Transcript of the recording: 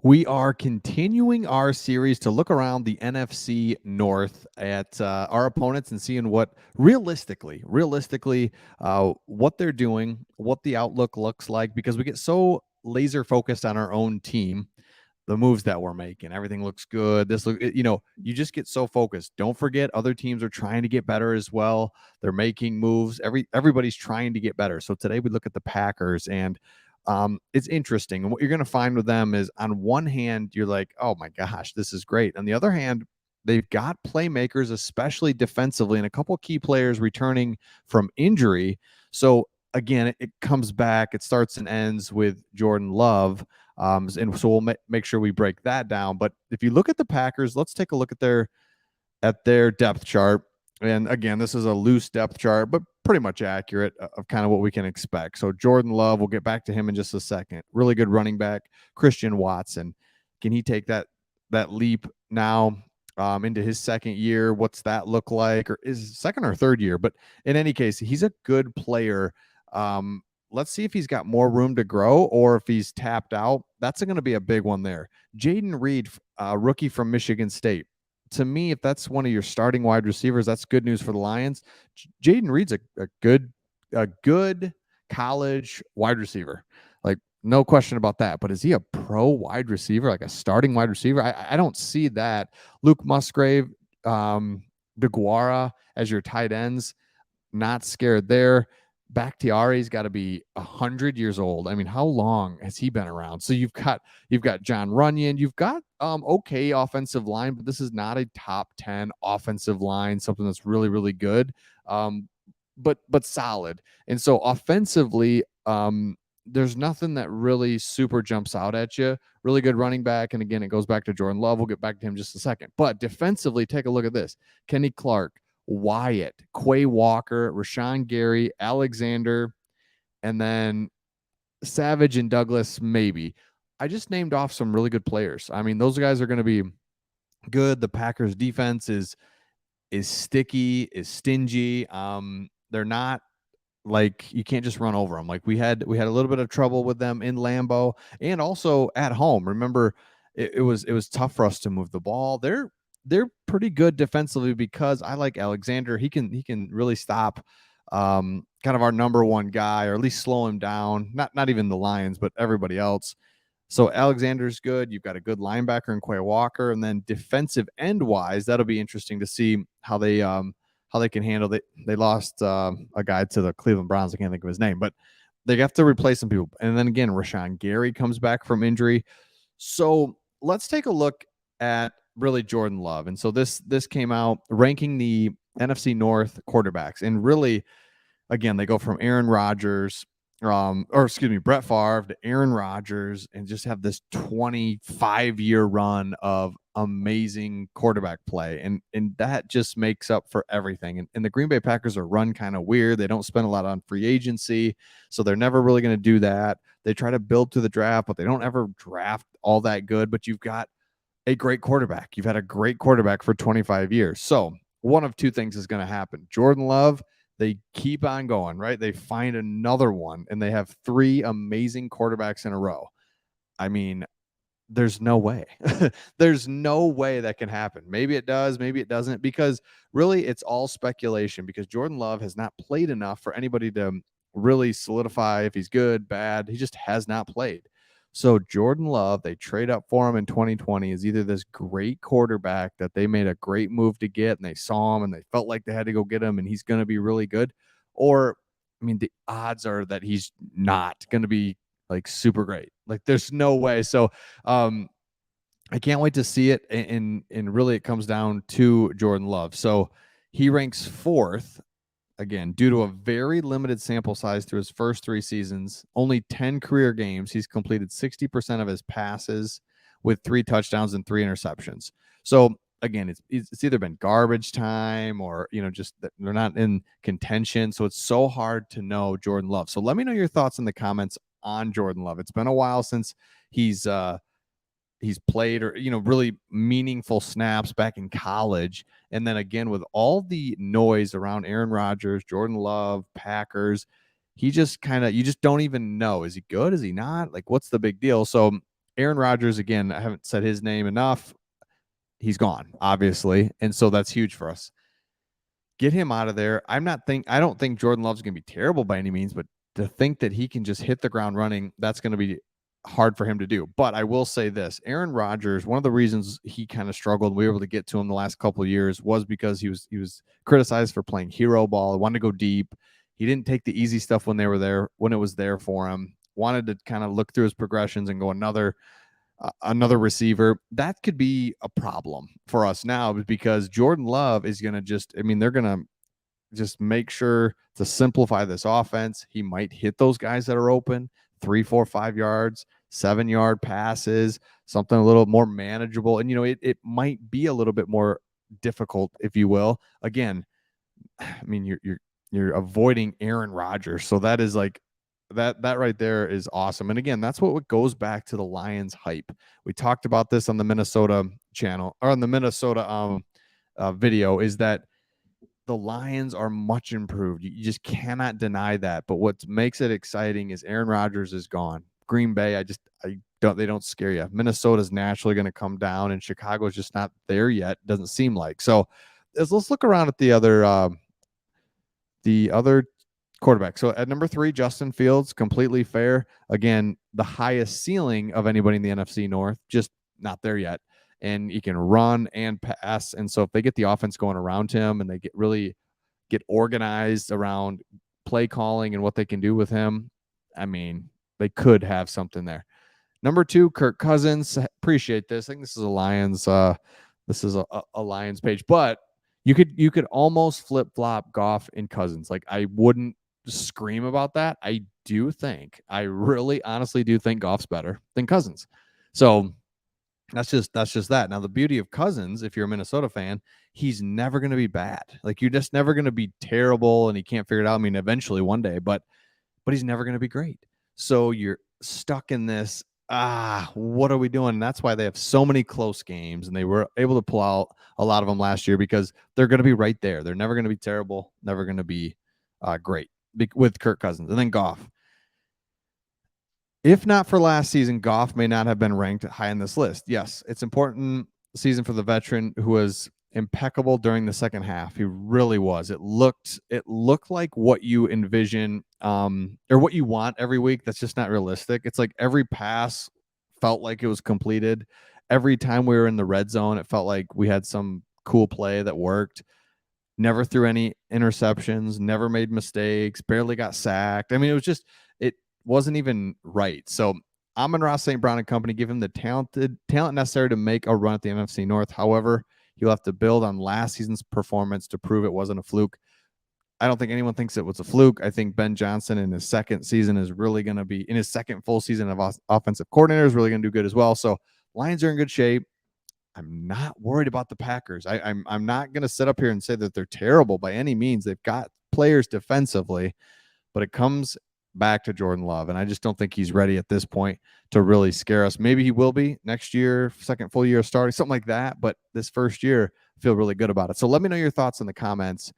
We are continuing our series to look around the NFC North at our opponents and seeing what realistically, what they're doing, what the outlook looks like, because we get so laser focused on our own team, the moves that we're making, everything looks good. You just get so focused. Don't forget, other teams are trying to get better as well. They're making moves. Everybody's trying to get better. So today we look at the Packers, and it's interesting. And what you're going to find with them is, on one hand, you're like, oh my gosh, this is great. On the other hand, they've got playmakers, especially defensively, and a couple key players returning from injury. So again, it comes back. It starts and ends with Jordan Love. And so we'll make sure we break that down. But if you look at the Packers, let's take a look at their depth chart. And again, this is a loose depth chart, but pretty much accurate of kind of what we can expect. So Jordan Love, we'll get back to him in just a second. Really good running back. Christian Watson, can he take that leap now into his second year? What's that look like? Or is second or third year? But in any case, he's a good player. Let's see if he's got more room to grow or if he's tapped out. That's going to be a big one there. Jaden Reed, rookie from Michigan State. To me, if that's one of your starting wide receivers, that's good news for the Lions. Jaden Reed's a good college wide receiver. Like, no question about that. But is he a pro wide receiver, like a starting wide receiver? I don't see that. Luke Musgrave, DeGuara as your tight ends, not scared there. Bakhtiari's got to be 100 years old. I mean, how long has he been around? So you've got John Runyon, you've got okay offensive line, but this is not a top 10 offensive line, something that's really, really good, but solid. And so offensively, there's nothing that really super jumps out at you. Really good running back. And again, it goes back to Jordan Love. We'll get back to him in just a second. But defensively, take a look at this. Kenny Clark, Wyatt, Quay Walker, Rashawn Gary, Alexander, and then Savage and Douglas, maybe. I just named off some really good players. I mean, those guys are going to be good. The Packers defense is sticky, is stingy. They're not, like, you can't just run over them. Like, we had a little bit of trouble with them in Lambeau and also at home. Remember, it was tough for us to move the ball. They're pretty good defensively because I like Alexander. He can really stop kind of our number one guy, or at least slow him down. Not even the Lions, but everybody else. So Alexander's good. You've got a good linebacker in Quay Walker, and then defensive end wise, that'll be interesting to see how they can handle it. They lost a guy to the Cleveland Browns. I can't think of his name, but they have to replace some people. And then again, Rashawn Gary comes back from injury. So let's take a look at really Jordan Love. And so this came out ranking the NFC North quarterbacks. And really, again, they go from Aaron Rodgers, Brett Favre to Aaron Rodgers, and just have this 25-year run of amazing quarterback play. And that just makes up for everything. And the Green Bay Packers are run kind of weird. They don't spend a lot on free agency, so they're never really going to do that. They try to build to the draft, but they don't ever draft all that good. But you've got a great quarterback. You've had a great quarterback for 25 years. So one of two things is going to happen. Jordan Love, they keep on going, right? They find another one, and they have three amazing quarterbacks in a row. I mean, there's no way. There's no way that can happen. Maybe it does, maybe it doesn't, because really it's all speculation, because Jordan Love has not played enough for anybody to really solidify if he's good, bad. He just has not played. So Jordan Love, they trade up for him in 2020, is either this great quarterback that they made a great move to get, and they saw him and they felt like they had to go get him and he's going to be really good, or, I mean, the odds are that he's not going to be like super great. Like, there's no way. So I can't wait to see it. And really it comes down to Jordan Love. So he ranks fourth, again, due to a very limited sample size through his first 3 seasons, only 10 career games. He's completed 60% of his passes with 3 touchdowns and 3 interceptions. So again, it's either been garbage time or, just that they're not in contention. So it's so hard to know Jordan Love. So let me know your thoughts in the comments on Jordan Love. It's been a while since he's played, or, really meaningful snaps back in college. And then again, with all the noise around Aaron Rodgers, Jordan Love, Packers, you just don't even know. Is he good? Is he not? Like, what's the big deal? So Aaron Rodgers, again, I haven't said his name enough. He's gone, obviously, and so that's huge for us. Get him out of there. I don't think Jordan Love's going to be terrible by any means, but to think that he can just hit the ground running, that's going to be hard for him to do. But I will say this, Aaron Rodgers, one of the reasons he kind of struggled, we were able to get to him the last couple of years, was because he was criticized for playing hero ball. He wanted to go deep. He didn't take the easy stuff when it was there for him. Wanted to kind of look through his progressions and go another receiver. That could be a problem for us now, because Jordan Love is going to they're going to just make sure to simplify this offense. He might hit those guys that are open 3, 4, 5 yards, 7-yard passes, something a little more manageable. And, it might be a little bit more difficult, if you will. Again, you're avoiding Aaron Rodgers. So that is like, that right there is awesome. And again, that's what goes back to the Lions hype. We talked about this on the Minnesota channel, or on the Minnesota video, is that the Lions are much improved. You just cannot deny that. But what makes it exciting is Aaron Rodgers is gone. Green Bay, they don't scare you. Minnesota's naturally going to come down, and Chicago's just not there yet. Doesn't seem like. So let's look around at the other quarterback. So at number 3, Justin Fields, completely fair. Again, the highest ceiling of anybody in the NFC North, just not there yet. And he can run and pass. And so if they get the offense going around him and they get organized around play calling and what they can do with him, they could have something there. Number 2, Kirk Cousins. Appreciate this. I think this is a Lions. This is a Lions page, but you could almost flip flop Goff and Cousins. Like, I wouldn't scream about that. I really honestly do think Goff's better than Cousins. So that's just that. Now, the beauty of Cousins, if you're a Minnesota fan, he's never going to be bad. Like, you're just never going to be terrible and he can't figure it out. Eventually one day, but he's never going to be great. So you're stuck in this, what are we doing? And that's why they have so many close games, and they were able to pull out a lot of them last year, because they're going to be right there. They're never going to be terrible, never going to be great with Kirk Cousins. And then Goff. If not for last season, Goff may not have been ranked high on this list. Yes, it's important season for the veteran, who was impeccable during the second half. He really was. It looked like what you envision, or what you want every week. That's just not realistic. It's like every pass felt like it was completed. Every time we were in the red zone, it felt like we had some cool play that worked. Never threw any interceptions, never made mistakes, barely got sacked. It wasn't even right. So Amon-Ra St. Brown and company give him the talent necessary to make a run at the NFC North. However, he'll have to build on last season's performance to prove it wasn't a fluke. I don't think anyone thinks it was a fluke. I think Ben Johnson in his second season is really going to be, in his second full season of offensive coordinator, is really going to do good as well. So Lions are in good shape. I'm not worried about the Packers. I'm not going to sit up here and say that they're terrible by any means. They've got players defensively, but it comes back to Jordan Love, and I just don't think he's ready at this point to really scare us. Maybe he will be next year, second full year starting, something like that, but this first year, I feel really good about it. So let me know your thoughts in the comments.